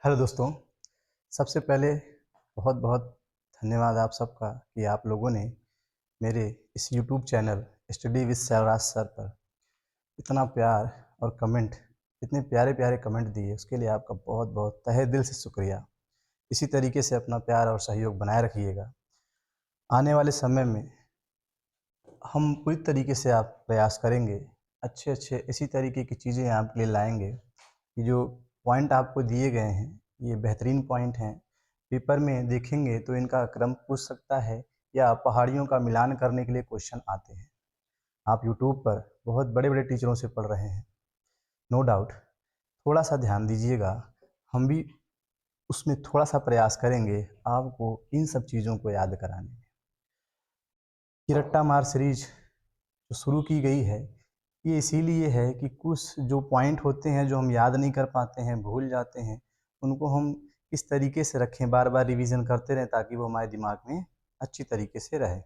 Hello दोस्तों। सबसे पहले बहुत बहुत धन्यवाद आप सबका कि आप लोगों ने मेरे इस YouTube channel study with Saivraj sir पर इतना प्यार और कमेंट, इतने प्यारे प्यारे कमेंट दिए, उसके लिए आपका बहुत बहुत तहे दिल से शुक्रिया। इसी तरीके से अपना प्यार और सहयोग बनाए रखिएगा। आने वाले समय में हम पूरी तरीके से आप प्रयास करेंगे, अच्छे अच्छे इसी तरीके की चीज़ें आपके लिए लाएंगे। ये जो पॉइंट आपको दिए गए हैं ये बेहतरीन पॉइंट हैं। पेपर में देखेंगे तो इनका क्रम पूछ सकता है या पहाड़ियों का मिलान करने के लिए क्वेश्चन आते हैं। आप यूट्यूब पर बहुत बड़े बड़े टीचरों से पढ़ रहे हैं, नो डाउट। थोड़ा सा ध्यान दीजिएगा, हम भी उसमें थोड़ा सा प्रयास करेंगे आपको इन सब चीज़ों को याद कराने में। कि रट्टा मार सीरीज जो शुरू की गई है ये इसीलिए है कि कुछ जो पॉइंट होते हैं जो हम याद नहीं कर पाते हैं, भूल जाते हैं, उनको हम इस तरीके से रखें, बार बार रिवीजन करते रहें ताकि वो हमारे दिमाग में अच्छी तरीके से रहे।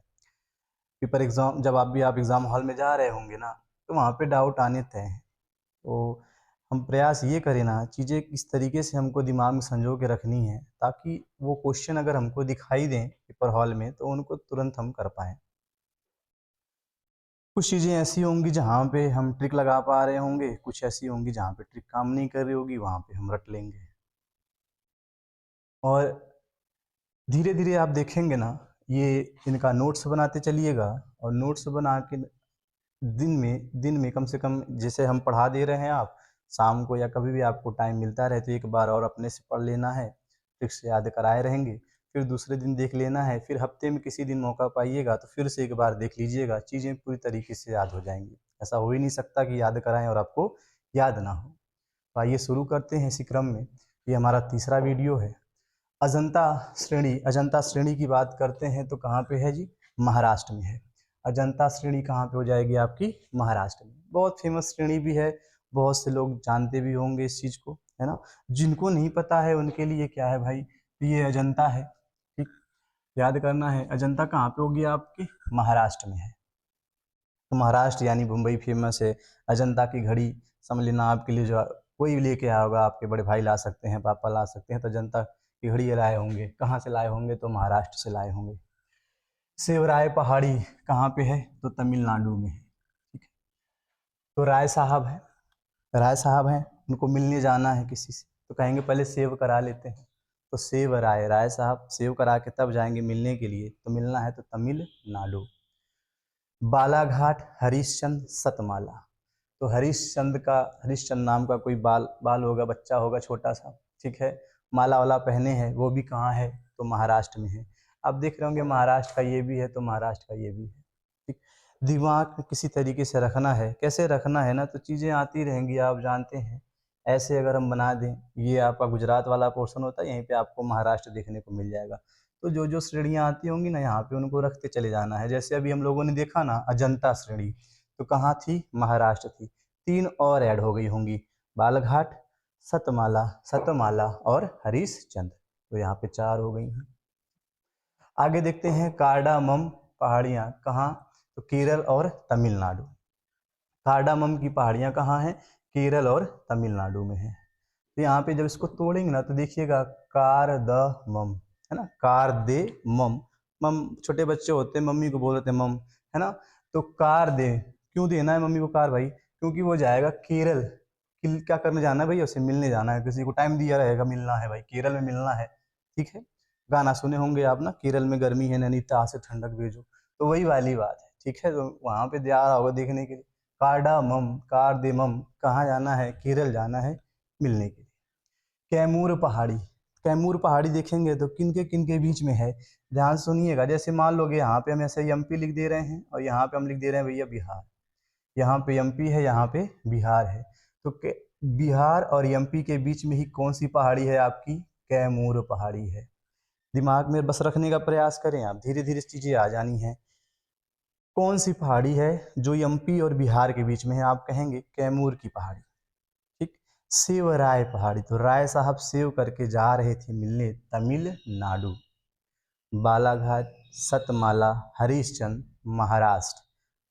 पेपर एग्ज़ाम जब आप एग्ज़ाम हॉल में जा रहे होंगे ना, तो वहाँ पे डाउट आने तय हैं। तो हम प्रयास ये करें ना, चीज़ें इस तरीके से हमको दिमाग में संजो के रखनी है ताकि वो क्वेश्चन अगर हमको दिखाई दें पेपर हॉल में तो उनको तुरंत हम कर पाएँ। कुछ चीज़ें ऐसी होंगी जहाँ पे हम ट्रिक लगा पा रहे होंगे, कुछ ऐसी होंगी जहाँ पे ट्रिक काम नहीं कर रही होगी, वहाँ पे हम रट लेंगे। और धीरे-धीरे आप देखेंगे ना, ये इनका नोट्स बनाते चलिएगा और नोट्स बना के दिन में कम से कम जैसे हम पढ़ा दे रहे हैं आप, शाम को या कभी भी आपको टाइम मिलता रहे तो एक बार और अपने से पढ़ लेना है, ट्रिक से याद कराए रहेंगे। फिर दूसरे दिन देख लेना है, फिर हफ्ते में किसी दिन मौका पाइएगा तो फिर से एक बार देख लीजिएगा, चीज़ें पूरी तरीके से याद हो जाएँगी। ऐसा हो ही नहीं सकता कि याद कराएँ और आपको याद ना हो। तो आइए शुरू करते हैं इसी क्रम में। ये हमारा तीसरा वीडियो है। अजंता श्रेणी की बात करते हैं तो कहाँ पे है जी? महाराष्ट्र में है। अजंता श्रेणी कहाँ पे हो जाएगी आपकी? महाराष्ट्र में। बहुत फेमस श्रेणी भी है, बहुत से लोग जानते भी होंगे इस चीज़ को, है ना? जिनको नहीं पता है उनके लिए क्या है भाई, ये अजंता है, ठीक? याद करना है, अजंता कहाँ पे होगी आपकी? महाराष्ट्र में है। तो महाराष्ट्र यानी मुंबई फेमस है। अजंता की घड़ी समझ लेना आपके लिए, जो कोई भी लेके आया होगा, आपके बड़े भाई ला सकते हैं, पापा ला सकते हैं, तो अजंता की घड़ी लाए होंगे। कहाँ से लाए होंगे? तो महाराष्ट्र से लाए होंगे। सेवराय पहाड़ी कहाँ पे है? तो तमिलनाडु में है, ठीक है। तो राय साहब है, राय साहब हैं, उनको मिलने जाना है किसी से, तो कहेंगे पहले सेव करा लेते हैं। तो सेव राय, राय साहब सेव करा के तब जाएंगे मिलने के लिए, तो मिलना है तो तमिलनाडु। बालाघाट हरिश्चंद्र सतमाला, तो हरिश्चंद्र नाम का कोई बाल होगा, बच्चा होगा छोटा सा, ठीक है। माला वाला पहने हैं, वो भी कहाँ है? तो महाराष्ट्र में है। आप देख रहे होंगे महाराष्ट्र का ये भी है तो महाराष्ट्र का ये भी है, ठीक। दिमाग में किसी तरीके से रखना है, कैसे रखना है ना, तो चीज़ें आती रहेंगी, आप जानते हैं। ऐसे अगर हम बना दें, ये आपका गुजरात वाला पोर्शन होता है, यहीं पे आपको महाराष्ट्र देखने को मिल जाएगा। तो जो जो श्रेणियाँ आती होंगी ना, यहाँ पे उनको रखते चले जाना है। जैसे अभी हम लोगों ने देखा ना अजंता श्रेणी, तो कहाँ थी? महाराष्ट्र थी। 3 और ऐड हो गई होंगी, बालघाट, सतमाला सतमाला और हरीशचंद्र, तो यहाँ पे 4 हो गई हैं। आगे देखते हैं कार्डामम पहाड़ियाँ कहाँ? तो केरल और तमिलनाडु। कार्डामम की पहाड़ियाँ कहाँ हैं? केरल और तमिलनाडु में है। तो यहाँ पे जब इसको तोड़ेंगे ना तो देखिएगा कार-द-मम, है ना? कार-दे-मम, मम छोटे बच्चे होते हैं, मम्मी को बोल देते हैं मम, है ना? तो कार दे, क्यों देना है मम्मी को कार भाई? क्योंकि वो जाएगा केरल। क्या करने जाना है भैया? उसे मिलने जाना है, किसी को टाइम दिया रहेगा, मिलना है भाई, केरल में मिलना है, ठीक है। गाना सुने होंगे आप ना, केरल में गर्मी है नैनीताल से ठंडक भेजो, तो वही वाली बात है, ठीक है। तो वहाँ पे जा रहा होगा देखने के लिए। कार्डामम, कार-दे-मम, कहाँ जाना है? केरल जाना है मिलने के लिए। कैमूर पहाड़ी, कैमूर पहाड़ी देखेंगे तो किन के बीच में है? ध्यान सुनिएगा। जैसे मान लो कि यहाँ पे हम ऐसे एमपी लिख दे रहे हैं और यहाँ पे हम लिख दे रहे हैं भैया बिहार। यहाँ पे एमपी है, यहाँ पे बिहार है, तो बिहार और एमपी के बीच में ही कौन सी पहाड़ी है आपकी? कैमूर पहाड़ी है। दिमाग में बस रखने का प्रयास करें आप, धीरे धीरे चीजें आ जानी है। कौन सी पहाड़ी है जो एमपी और बिहार के बीच में है? आप कहेंगे कैमूर की पहाड़ी, ठीक। सेवराय पहाड़ी, तो राय साहब सेव करके जा रहे थे मिलने तमिलनाडु। बालाघाट, सतमाला, हरिश्चंद्र महाराष्ट्र,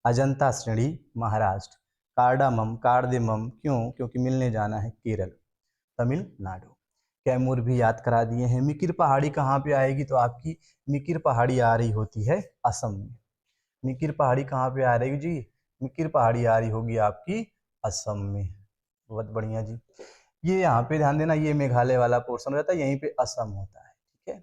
अजंता श्रेणी महाराष्ट्र, कार्डामम कार्डेमम क्यों? क्योंकि मिलने जाना है केरल, तमिलनाडु। कैमूर भी याद करा दिए हैं। मिकिर पहाड़ी कहाँ पे आएगी, तो आपकी मिकिर पहाड़ी आ रही होती है असम में। मिकिर पहाड़ी कहाँ पे आ रही जी, मिकिर पहाड़ी आ रही होगी आपकी असम में। बहुत बढ़िया जी। ये यहाँ पे ध्यान देना, ये मेघालय वाला पोर्शन रहता है, यहीं पे असम होता है, ठीक है।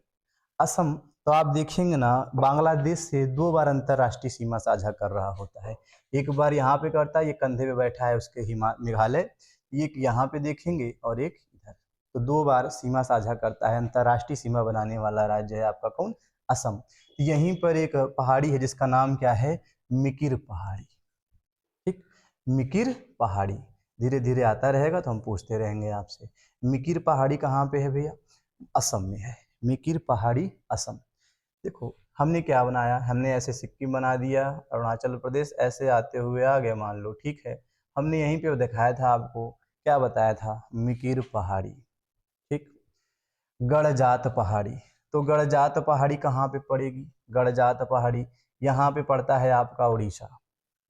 असम, तो आप देखेंगे ना, बांग्लादेश से 2 बार अंतरराष्ट्रीय सीमा साझा कर रहा होता है। एक बार यहाँ पे करता है, ये कंधे पे बैठा है उसके मेघालय, एक यहाँ पे देखेंगे और एक इधर, तो 2 बार सीमा साझा करता है। अंतरराष्ट्रीय सीमा बनाने वाला राज्य है आपका कौन, असम। यहीं पर एक पहाड़ी है जिसका नाम क्या है, मिकिर पहाड़ी, ठीक। मिकिर पहाड़ी धीरे धीरे आता रहेगा तो हम पूछते रहेंगे आपसे। मिकिर पहाड़ी कहाँ पे है भैया, असम में है। मिकिर पहाड़ी असम। देखो हमने क्या बनाया, हमने ऐसे सिक्किम बना दिया, अरुणाचल प्रदेश ऐसे आते हुए आ गए मान लो, ठीक है। हमने यहीं पे दिखाया था आपको, क्या बताया था, मिकिर पहाड़ी, ठीक। गड़जात पहाड़ी, तो गड़जात पहाड़ी कहाँ पे पड़ेगी, गड़जात पहाड़ी यहाँ पे पड़ता है आपका उड़ीसा,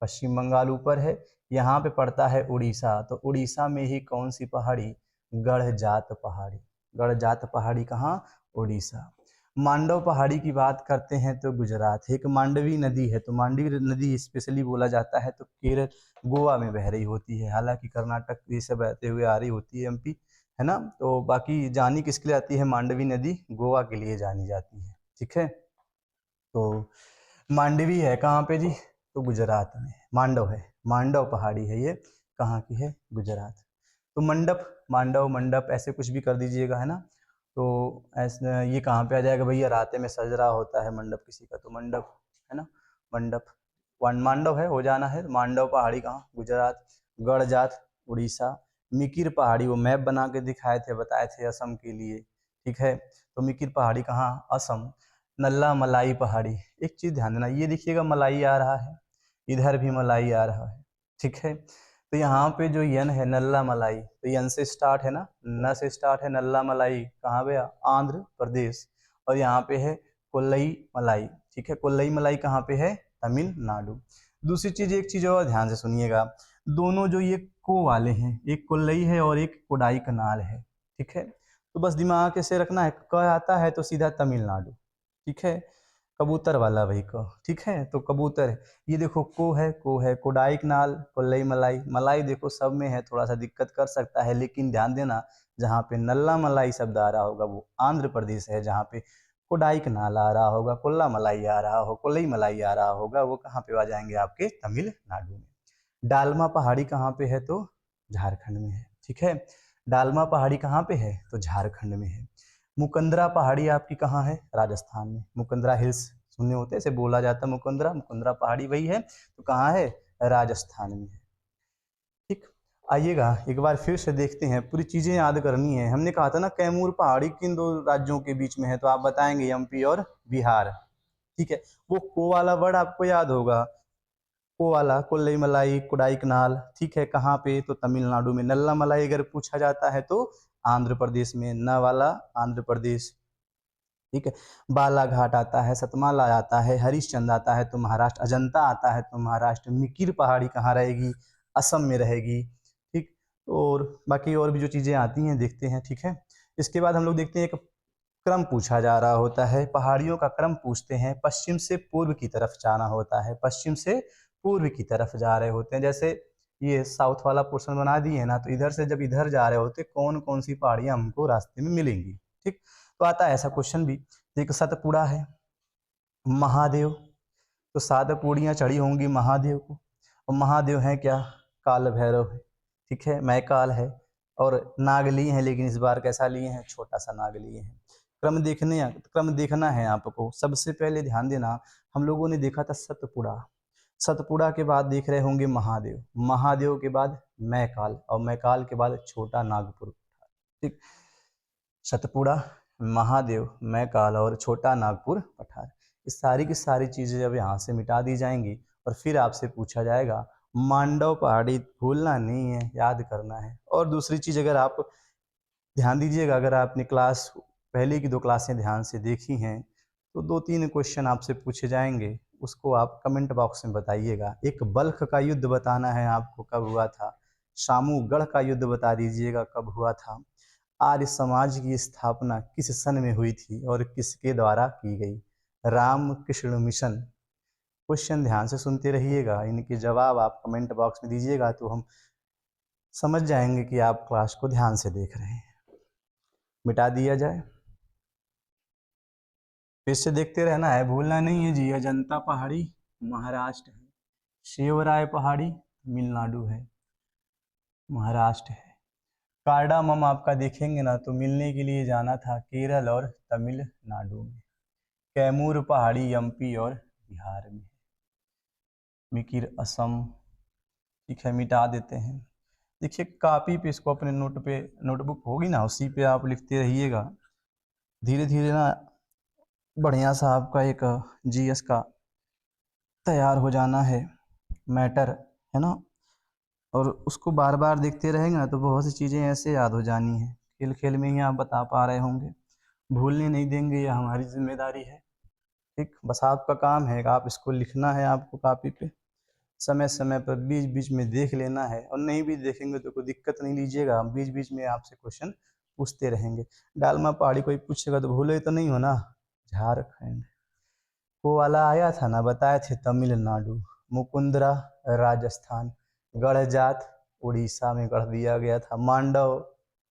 पश्चिम बंगाल ऊपर है, यहाँ पे पड़ता है उड़ीसा, तो उड़ीसा में ही कौन सी पहाड़ी, गड़जात पहाड़ी। गड़जात पहाड़ी कहाँ, उड़ीसा। मांडव पहाड़ी की बात करते हैं तो गुजरात। एक मांडवी नदी है, तो मांडवी नदी स्पेशली बोला जाता है तो केरल गोवा में बह रही होती है, हालांकि कर्नाटक से बहते हुए आ रही होती है एमपी, है ना। तो बाकी जानी किसके लिए आती है, मांडवी नदी गोवा के लिए जानी जाती है, ठीक है। तो मांडवी है कहाँ पे जी, तो गुजरात में। मांडव है, मांडव पहाड़ी है, ये कहाँ की है, गुजरात। तो मंडप, मांडव मंडप ऐसे कुछ भी कर दीजिएगा, है ना। तो ऐसे ये कहाँ पे आ जाएगा भैया, रातें में सज रहा होता है मंडप किसी का, तो मंडप, है ना, मंडप। मांडव है, हो जाना है। मांडव पहाड़ी कहाँ, गुजरात। गड़जात उड़ीसा। मिकिर पहाड़ी वो मैप बना के दिखाए थे, बताए थे असम के लिए, ठीक है। तो मिकिर पहाड़ी कहाँ, असम। नल्ला मलाई पहाड़ी, एक चीज ध्यान देना, ये देखिएगा मलाई आ रहा है, इधर भी मलाई आ रहा है, ठीक है। तो यहाँ पे जो यन है, नल्ला मलाई, तो यन से स्टार्ट है ना, न से स्टार्ट है, नल्ला मलाई कहाँ गया, आंध्र प्रदेश। और यहाँ पे है कोल्लई मलाई, ठीक है। कोल्लई मलाई कहाँ पे है, तमिलनाडु। दूसरी चीज, एक चीज और ध्यान से सुनिएगा, दोनों जो ये को वाले हैं, एक कोल्लई है और एक कोडाई कनाल है, ठीक है। तो बस दिमाग से रखना है, क आता है तो सीधा तमिलनाडु, ठीक है। कबूतर वाला वही को, ठीक है। तो कबूतर है, ये देखो को है, कोडाई कनाल, कोल्लई मलाई। मलाई देखो सब में है, थोड़ा सा दिक्कत कर सकता है, लेकिन ध्यान देना जहाँ पे नल्ला मलाई शब्द आ रहा होगा वो आंध्र प्रदेश है, जहाँ पे कोडाई कनाल आ रहा होगा, कोल्ला मलाई आ रहा हो, कोल्लई मलाई आ रहा होगा, वो कहाँ पे आ जाएंगे, आपके तमिलनाडु में। डालमा पहाड़ी कहाँ पे है, तो झारखंड में है, ठीक है। डालमा पहाड़ी कहाँ पे है, तो झारखंड में है। मुकंदरा पहाड़ी आपकी कहाँ है, राजस्थान में। मुकंदरा हिल्स सुनने होते हैं, इसे बोला जाता है मुकंदरा, मुकंदरा पहाड़ी वही है, तो कहाँ है, राजस्थान में है, ठीक। आइएगा एक बार फिर से देखते हैं, पूरी चीजें याद करनी है। हमने कहा था ना कैमूर पहाड़ी किन 2 राज्यों के बीच में है, तो आप बताएंगे एमपी और बिहार, ठीक है। वो को वाला वर्ड आपको याद होगा, को वाला, कोल्लई मलाई, कोडाई कनाल, ठीक है, कहाँ पे, तो तमिलनाडु में। नल्ला मलाई अगर पूछा जाता है तो आंध्र प्रदेश में, न वाला आंध्र प्रदेश, ठीक है। बालाघाट आता है, सतमाला आता है, हरिश्चंद्र आता है तो महाराष्ट्र, अजंता आता है तो महाराष्ट्र। मिकिर पहाड़ी कहाँ रहेगी, असम में रहेगी, ठीक। और बाकी और भी जो चीज़ें आती हैं देखते हैं, ठीक है। इसके बाद हम लोग देखते हैं, एक क्रम पूछा जा रहा होता है, पहाड़ियों का क्रम पूछते हैं, पश्चिम से पूर्व की तरफ जाना होता है, पश्चिम से पूर्व की तरफ जा रहे होते हैं। जैसे ये साउथ वाला पोर्शन बना दिए है ना, तो इधर से जब इधर जा रहे होते, कौन कौन सी पहाड़ियां हमको रास्ते में मिलेंगी, ठीक। तो आता है ऐसा क्वेश्चन भी। एक सतपुड़ा है, महादेव, तो 7 पूड़ियाँ चढ़ी होंगी महादेव को, और महादेव हैं क्या, काल भैरव है, ठीक है, मैकाल है। और नाग लिए हैं, लेकिन इस बार कैसा लिए हैं, छोटा सा नाग लिए हैं। क्रम देखना है आपको। सबसे पहले ध्यान देना, हम लोगों ने देखा था सतपुड़ा, सतपुड़ा के बाद देख रहे होंगे महादेव, महादेव के बाद मैकाल, और मैकाल के बाद छोटा नागपुर, ठीक। सतपुड़ा, महादेव, मैकाल और छोटा नागपुर पठार, इस सारी की सारी चीज़ें जब यहाँ से मिटा दी जाएंगी और फिर आपसे पूछा जाएगा, मांडव पहाड़ी भूलना नहीं है, याद करना है। और दूसरी चीज़, अगर आप ध्यान दीजिएगा, अगर आपने क्लास पहले की 2 क्लासें ध्यान से देखी हैं तो 2-3 क्वेश्चन आपसे पूछे जाएंगे, उसको आप कमेंट बॉक्स में बताइएगा। एक बल्ख का युद्ध बताना है आपको, कब हुआ था। शामूगढ़ का युद्ध बता दीजिएगा कब हुआ था। आर्य समाज की स्थापना किस सन में हुई थी और किसके द्वारा की गई? रामकृष्ण मिशन। क्वेश्चन ध्यान से सुनते रहिएगा, इनके जवाब आप कमेंट बॉक्स में दीजिएगा तो हम समझ जाएंगे कि आप क्लास को ध्यान से देख रहे हैं। मिटा दिया जाए, फिर से देखते रहना है, भूलना नहीं है जी। अजंता पहाड़ी महाराष्ट्र है, शिवराय पहाड़ी तमिलनाडु है, महाराष्ट्र है। कार्डामम आपका देखेंगे ना तो मिलने के लिए जाना था केरल और तमिलनाडु में। कैमूर पहाड़ी एमपी और बिहार में। मिकिर असम, ठीक है, मिटा देते हैं। देखिए कॉपी पे इसको अपने नोट पे, नोटबुक होगी ना उसी पे आप लिखते रहिएगा। धीरे धीरे ना बढ़िया सा आपका एक जीएस का तैयार हो जाना है मैटर, है ना। और उसको बार बार देखते रहेंगे ना तो बहुत सी चीज़ें ऐसे याद हो जानी है, खेल खेल में ही आप बता पा रहे होंगे। भूलने नहीं देंगे, यह हमारी जिम्मेदारी है। ठीक, बस आपका काम है, आप इसको लिखना है आपको कॉपी पे, समय समय पर बीच बीच में देख लेना है। और नहीं भी देखेंगे तो कोई दिक्कत नहीं लीजिएगा, हम बीच बीच में आपसे क्वेश्चन पूछते रहेंगे। डालमा पहाड़ी कोई पूछेगा तो भूले तो नहीं हो ना। झारखंड। वो वाला आया था ना, बताए थे तमिलनाडु। मुकुंदरा राजस्थान। गढ़जात उड़ीसा में गढ़ दिया गया था। मांडव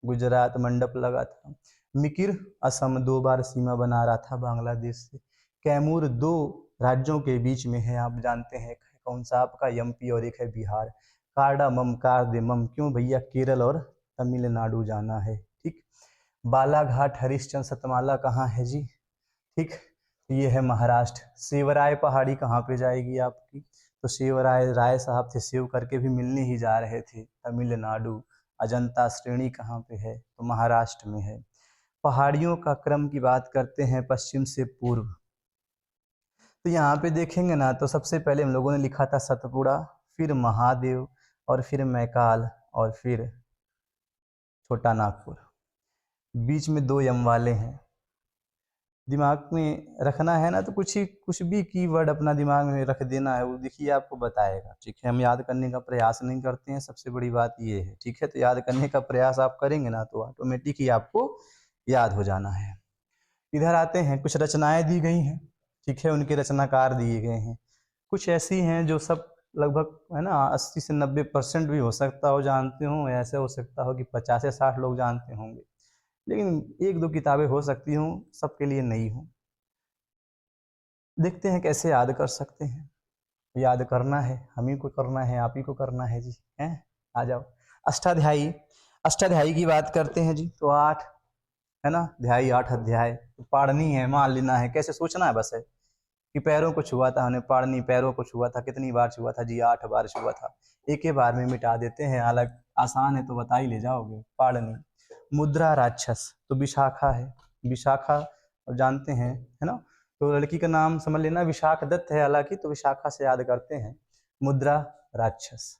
गुजरात, मंडप लगा था। मिकिर असम 2 बार सीमा बना रहा था बांग्लादेश से। कैमूर 2 राज्यों के बीच में है, आप जानते हैं कौन सा आपका, एमपी और एक है बिहार। कार्डामम कार्डेमम क्यों भैया, केरल और तमिलनाडु जाना है। ठीक, बालाघाट हरिश्चंद्र सतमाला कहाँ है जी? ठीक, ये है महाराष्ट्र। शिवराय पहाड़ी कहाँ पे जाएगी आपकी? तो शिवराय राय साहब थे, शिव करके भी मिलने ही जा रहे थे, तमिलनाडु। अजंता श्रेणी कहाँ पे है? तो महाराष्ट्र में है। पहाड़ियों का क्रम की बात करते हैं पश्चिम से पूर्व, तो यहाँ पे देखेंगे ना तो सबसे पहले हम लोगों ने लिखा था सतपुड़ा, फिर महादेव, और फिर मैकाल, और फिर छोटा नागपुर। बीच में 2 यम वाले हैं। दिमाग में रखना है ना तो कुछ भी कीवर्ड अपना दिमाग में रख देना है, वो देखिए आपको बताएगा। ठीक है, हम याद करने का प्रयास नहीं करते हैं, सबसे बड़ी बात ये है। ठीक है, तो याद करने का प्रयास आप करेंगे ना तो ऑटोमेटिक ही आपको याद हो जाना है। इधर आते हैं, कुछ रचनाएं दी गई हैं। ठीक है, उनके रचनाकार दिए गए हैं। कुछ ऐसी हैं जो सब लगभग, है ना, 80 से 90% भी हो सकता हो जानते हो, ऐसे हो सकता हो कि 50 से 60 लोग जानते होंगे, लेकिन 1-2 किताबें हो सकती हूँ, सबके लिए नहीं हो। देखते हैं कैसे याद कर सकते हैं। याद करना है, हम ही को करना है, आप ही को करना है जी, हैं। आ जाओ। अष्टाध्यायी, अष्टाध्यायी की बात करते हैं जी, तो 8, है ना, ध्यायी 8 अध्याय तो पढ़नी है, मान लेना है। कैसे सोचना है बस है कि पैरों को छुआ था, हमने पढ़नी, पैरों को छुआ था, कितनी बार छुआ था जी? 8 बार छुआ था। एक ही बार में मिटा देते हैं, अलग आसान है तो बता ही ले जाओगे। पढ़नी। मुद्रा राक्षस तो विशाखा है, विशाखा और जानते हैं, है ना। तो लड़की का नाम समझ लेना, विशाख दत्त है हालांकि, तो विशाखा से याद करते हैं। मुद्रा राक्षस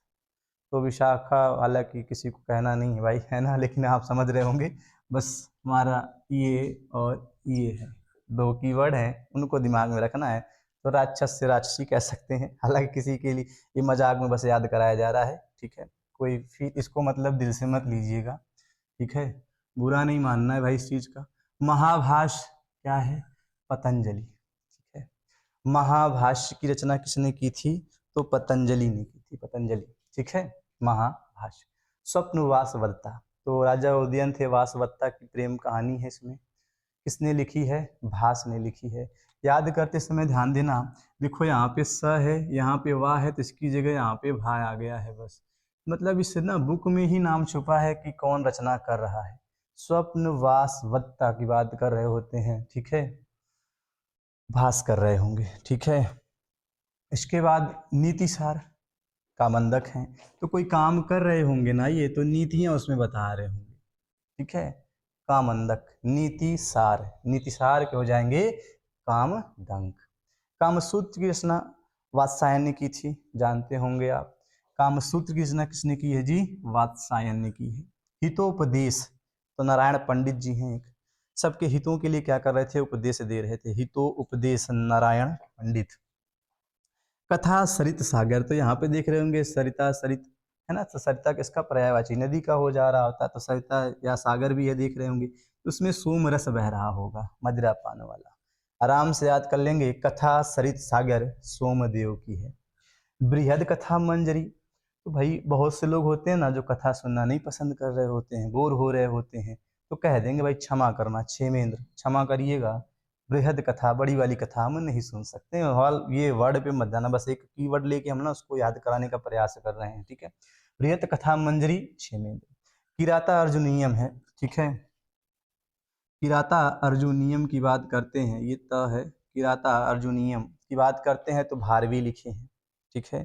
तो विशाखा, हालांकि किसी को कहना नहीं है भाई, है ना, लेकिन आप समझ रहे होंगे। बस हमारा ये और ये है, 2 कीवर्ड हैं, उनको दिमाग में रखना है। तो राक्षस से राक्षसी कह सकते हैं, हालांकि किसी के लिए ये मजाक में बस याद कराया जा रहा है। ठीक है, कोई फिर इसको मतलब दिल से मत लीजिएगा। ठीक है, बुरा नहीं मानना है भाई इस चीज का। महाभाष्य क्या है? पतंजलि। ठीक है, महाभाष्य की रचना किसने की थी? तो पतंजलि ने की थी, पतंजलि। ठीक है, महाभाष्य। स्वप्न वासवदत्ता तो राजा उदयन थे, वासवदत्ता की प्रेम कहानी है इसमें। किसने लिखी है? भास ने लिखी है। याद करते समय ध्यान देना, देखो यहाँ पे स है, यहाँ पे वाह है, तो इसकी जगह यहाँ पे भा आ गया है बस। मतलब इससे ना बुक में ही नाम छुपा है कि कौन रचना कर रहा है। स्वप्न वासवदत्ता की बात कर रहे होते हैं। ठीक है, भास कर रहे होंगे। ठीक है, इसके बाद नीतिसार कामंदक हैं, तो कोई काम कर रहे होंगे ना, ये तो नीतियां उसमें बता रहे होंगे। ठीक है, कामंदक, नीति सार, नीति सार के हो जाएंगे कामदंक। कामसूत्र की रचना वात्स्यायन ने की थी, जानते होंगे आप। कामसूत्र की रचना किसने की है जी? वात्स्यायन ने की है। हितोपदेश तो नारायण पंडित जी हैं एक, सबके हितों के लिए क्या कर रहे थे? उपदेश दे रहे थे। हितो उपदेश नारायण पंडित। कथा सरित सागर तो यहाँ पे देख रहे होंगे, सरिता सरित, है ना। तो सरिता किसका पर्यायवाची नदी का हो जा रहा होता है, तो सरिता या सागर भी है देख रहे होंगे, तो उसमें सोम रस बह रहा होगा, मदिरा पान वाला। आराम से याद कर लेंगे, कथा सरित सागर सोमदेव की है। बृहद कथा मंजरी, तो भाई बहुत से लोग होते हैं ना जो कथा सुनना नहीं पसंद कर रहे होते हैं, बोर हो रहे होते हैं, तो कह देंगे भाई क्षमा करना क्षेमेंद्र, क्षमा करिएगा, बृहद कथा बड़ी वाली कथा हम नहीं सुन सकते। हॉल ये वर्ड पे मत जाना, बस एक कीवर्ड लेके हम ना उसको याद कराने का प्रयास कर रहे हैं, ठीक है। बृहद कथा मंजरी क्षेमेंद्र। किराता अर्जुनीयम है, ठीक है। किराता अर्जुनियम की बात करते हैं, ये त है, किराता अर्जुनियम की बात करते हैं तो भारवी लिखे हैं, ठीक है।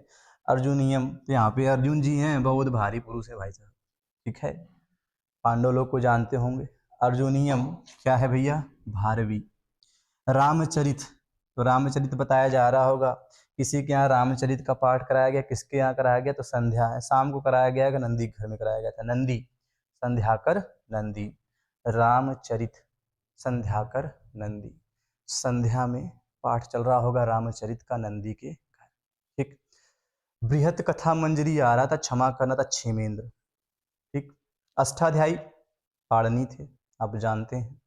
अर्जुनियम, तो यहाँ पे अर्जुन जी हैं, बहुत भारी पुरुष है भाई साहब, ठीक है। पांडव लोग को जानते होंगे। अर्जुनियम क्या है भैया, भारवी। रामचरित, तो रामचरित बताया जा रहा होगा, किसी के यहाँ रामचरित का पाठ कराया गया, किसके यहाँ कराया गया, तो संध्या है, शाम को कराया गया है, नंदी घर में कराया गया था, नंदी संध्याकर नंदी, रामचरित संध्याकर नंदी, संध्या में पाठ चल रहा होगा रामचरित का नंदी के घर, ठीक। बृहत कथा मंजरी आ रहा था, क्षमा करना था क्षेमेंद्र, ठीक। अष्टाध्यायी पाणनी थे, आप जानते हैं।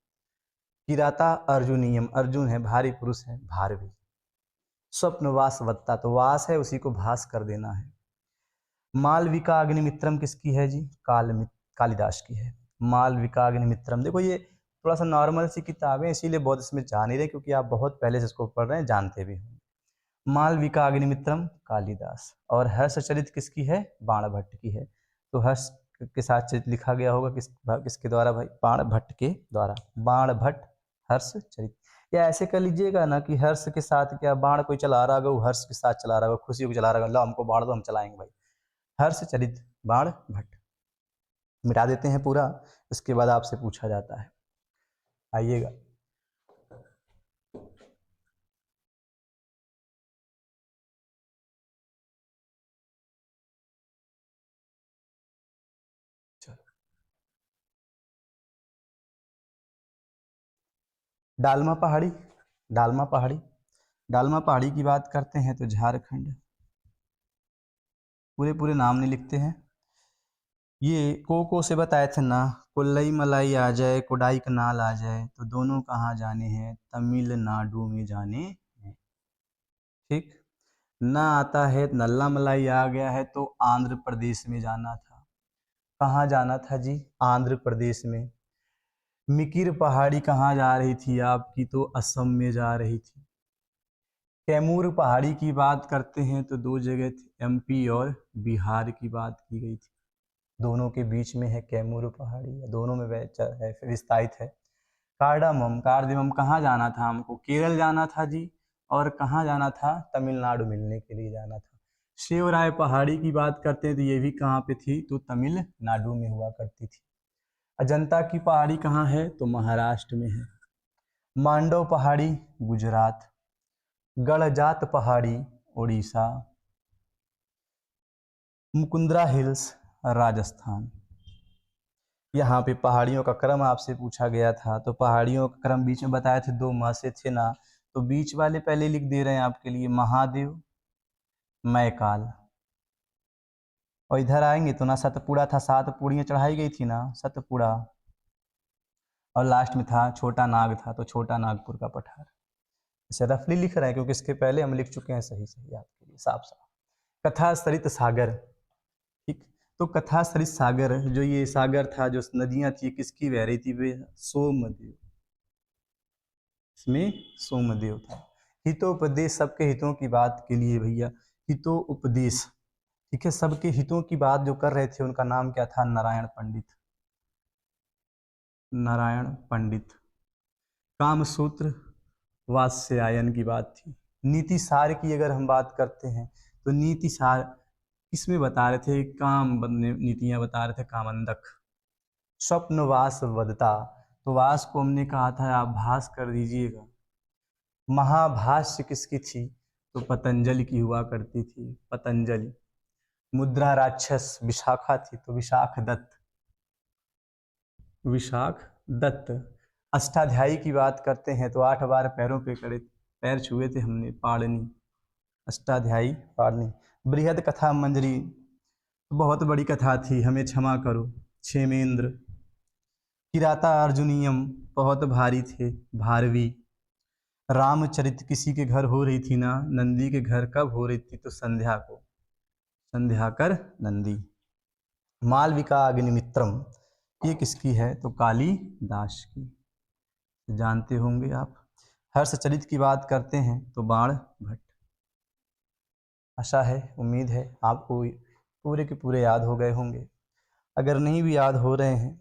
किराता अर्जुनियम, अर्जुन है, भारी पुरुष है, भारवी। स्वप्न वास वत्ता, तो वास है उसी को भास कर देना है। मालविका अग्निमित्रम किसकी है जी, कालिदास की है। मालविका अग्निमित्रम, देखो ये थोड़ा सा नॉर्मल सी किताबें, इसीलिए बहुत इसमें जा नहीं रहे, क्योंकि आप बहुत पहले से इसको पढ़ रहे हैं, जानते भी हैं। मालविका अग्निमित्रम कालिदास। और हर्षचरित किसकी है, बाणभट्ट की है। तो हर्ष के साथ चरित लिखा गया होगा किसके द्वारा भाई, बाणभट्ट के द्वारा, बाणभट्ट हर्षचरित। या ऐसे कर लीजिएगा ना कि हर्ष के साथ क्या बाण कोई चला रहा होगा, वो हर्ष के साथ चला रहा होगा, खुशी को चला रहा होगा, लो हमको बाण दो हम चलाएंगे भाई, हर्षचरित बाणभट्ट। मिटा देते हैं पूरा, इसके बाद आपसे पूछा जाता है, आइएगा। डालमा पहाड़ी, डालमा पहाड़ी, डालमा पहाड़ी की बात करते हैं तो झारखंड, पूरे पूरे नाम नहीं लिखते हैं। ये को से बताए थे ना, कोल्लई मलाई आ जाए, कोडाई कनाल आ जाए, तो दोनों कहाँ जाने हैं, तमिलनाडु में जाने हैं, ठीक। ना आता है, नल्ला मलाई आ गया है तो आंध्र प्रदेश में जाना था। कहाँ जाना था जी, आंध्र प्रदेश में। मिकिर पहाड़ी कहाँ जा रही थी आपकी, तो असम में जा रही थी। कैमूर पहाड़ी की बात करते हैं तो दो जगह थी, एमपी और बिहार की बात की गई थी, दोनों के बीच में है कैमूर पहाड़ी, दोनों में विस्तारित है। कार्डामम, कार्डामम कहाँ जाना था हमको, केरल जाना था जी, और कहाँ जाना था, तमिलनाडु मिलने के लिए जाना था। शिवराय पहाड़ी की बात करते हैं तो ये भी कहाँ पे थी, तो तमिलनाडु में हुआ करती थी। अजंता की पहाड़ी कहाँ है, तो महाराष्ट्र में है। मांडव पहाड़ी गुजरात, गढ़जात पहाड़ी उड़ीसा, मुकुंदरा हिल्स राजस्थान। यहाँ पे पहाड़ियों का क्रम आपसे पूछा गया था, तो पहाड़ियों का क्रम बीच में बताए थे, दो माह से थे ना, तो बीच वाले पहले लिख दे रहे हैं आपके लिए, महादेव मैकाल। और इधर आएंगे तो ना सतपुड़ा था, 7 पूड़ियाँ चढ़ाई गई थी ना, सतपुड़ा, और लास्ट में था छोटा नाग था, तो छोटा नागपुर का पठार। इसे रफली लिख रहे हैं क्योंकि इसके पहले हम लिख चुके हैं सही सही आपके लिए, साफ साफ। कथा सरित सागर, ठीक। तो कथा सरित सागर, जो ये सागर था, जो नदियां थी, किसकी बह रही थी वे, सोमदेव, इसमें सोमदेव था। हितोपदेश, सबके हितों की बात के लिए भैया, हितोपदेश, ठीक है, सबके हितों की बात जो कर रहे थे उनका नाम क्या था, नारायण पंडित, नारायण पंडित। कामसूत्र वात्स्यायन की बात थी। नीति सार की अगर हम बात करते हैं तो नीति सार किसमें बता रहे थे, काम नीतियां बता रहे थे, कामंदक। स्वप्न वास वदता, तो वास को हमने कहा था आप भास कर दीजिएगा। महाभाष्य किसकी थी, तो पतंजलि की हुआ करती थी, पतंजलि। मुद्रा राक्षस विशाखा थी, तो विशाख दत्त, विशाख दत्त। अष्टाध्यायी की बात करते हैं तो 8 बार पैरों पे खड़े, पैर छुए थे हमने, पाड़नी, अष्टाध्यायी पाड़नी। बृहद कथा मंजरी, बहुत बड़ी कथा थी, हमें क्षमा करो क्षेमेंद्र। किराता अर्जुनियम बहुत भारी थे भारवी। रामचरित किसी के घर हो रही थी ना, नंदी के घर कब हो रही थी, तो संध्या को, संध्या कर नंदी। मालविका अग्निमित्रम, ये किसकी है, तो कालिदास की, जानते होंगे आप। हर्षचरित की बात करते हैं तो बाण भट्ट। आशा है, उम्मीद है आपको पूरे के पूरे याद हो गए होंगे। अगर नहीं भी याद हो रहे हैं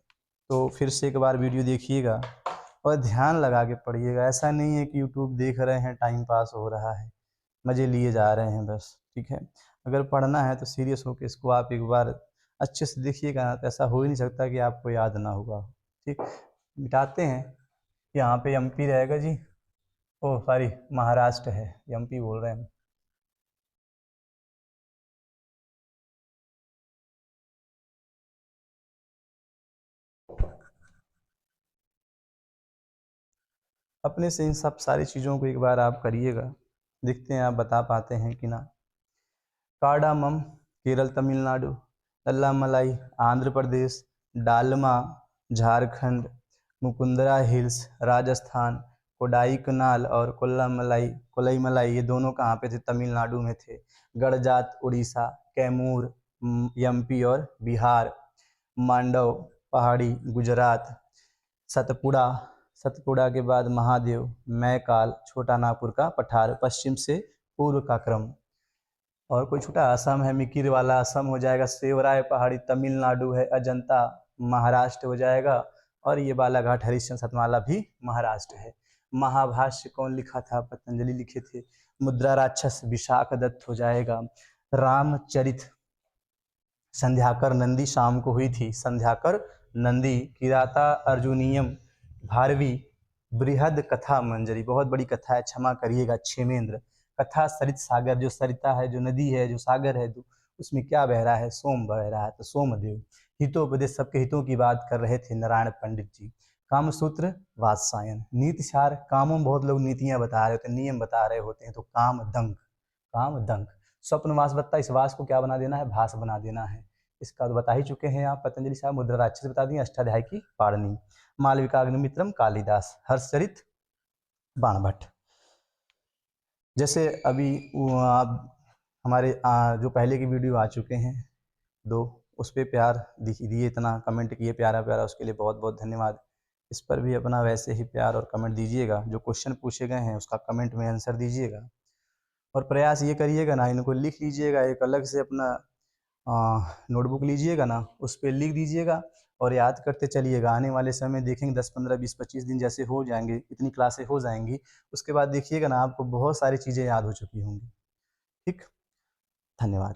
तो फिर से एक बार वीडियो देखिएगा और ध्यान लगा के पढ़िएगा। ऐसा नहीं है कि यूट्यूब देख रहे हैं, टाइम पास हो रहा है, मज़े लिए जा रहे हैं बस, ठीक है। अगर पढ़ना है तो सीरियस होकर इसको आप एक बार अच्छे से देखिएगा ना, तो ऐसा हो ही नहीं सकता कि आपको याद ना होगा। ठीक, मिटाते हैं। यहाँ पे एमपी रहेगा जी, ओह सॉरी महाराष्ट्र है, एमपी बोल रहे हैं। अपने से इन सब सारी चीज़ों को एक बार आप करिएगा, देखते हैं आप बता पाते हैं कि ना। कार्डामम केरल तमिलनाडु, नल्लामलाई आंध्र प्रदेश, डालमा झारखंड, मुकुंदरा हिल्स राजस्थान, कोडाईकनाल और कोल्लईमलाई ये दोनों कहाँ पे थे, तमिलनाडु में थे। गड़जात उड़ीसा, कैमूर एमपी और बिहार, मांडव पहाड़ी गुजरात, सतपुड़ा, सतपुड़ा के बाद महादेव, मैकाल, छोटा नागपुर का पठार, पश्चिम से पूर्व का क्रम। और कोई छोटा असम है, मिकिर वाला असम हो जाएगा, सेवराय पहाड़ी तमिलनाडु है, अजंता महाराष्ट्र हो जाएगा, और ये बालाघाट हरिश्चंद्र सतमाला भी महाराष्ट्र है। महाभाष्य कौन लिखा था, पतंजलि लिखे थे। मुद्रा राक्षस विशाख दत्त हो जाएगा। रामचरित संध्याकर नंदी शाम को हुई थी, संध्याकर नंदी। किराता अर्जुनियम भारवी, बृहद कथा मंजरी, बहुत बड़ी कथा है, क्षमा करिएगा क्षेमेंद्र। कथा सरित सागर, जो सरिता है, जो नदी है, जो सागर है, उसमें क्या बह रहा है, सोम बह रहा है, तो सोमदेव। हितोपदेश, सबके हितों की बात कर रहे थे नारायण पंडित जी। कामसूत्र वात्सायन, नीति सार, कामों में बहुत लोग नीतियां बता रहे होते हैं, नियम बता रहे होते हैं, तो काम दंग, काम दंग। स्वप्न वासवत्ता, इस वास को क्या बना देना है, भास बना देना है। इसका तो बता ही चुके हैं आप, पतंजलि साहब। मुद्रा राक्षस बता दिए, अष्टाध्याय की पारणी। मालविका अग्निमित्रम कालिदास, हर्षचरित बाणभट्ट। जैसे अभी आप हमारे जो पहले की वीडियो आ चुके हैं 2, उस पर प्यार दिए, इतना कमेंट किए प्यारा प्यारा, उसके लिए बहुत बहुत धन्यवाद। इस पर भी अपना वैसे ही प्यार और कमेंट दीजिएगा। जो क्वेश्चन पूछे गए हैं उसका कमेंट में आंसर दीजिएगा, और प्रयास ये करिएगा ना, इनको लिख लीजिएगा, एक अलग से अपना नोटबुक लीजिएगा ना, उस पर लिख दीजिएगा और याद करते चलिएगा। आने वाले समय देखेंगे 10, 15, 20, 25 दिन जैसे हो जाएंगे, इतनी क्लासें हो जाएंगी, उसके बाद देखिएगा ना आपको बहुत सारी चीज़ें याद हो चुकी होंगी। ठीक, धन्यवाद।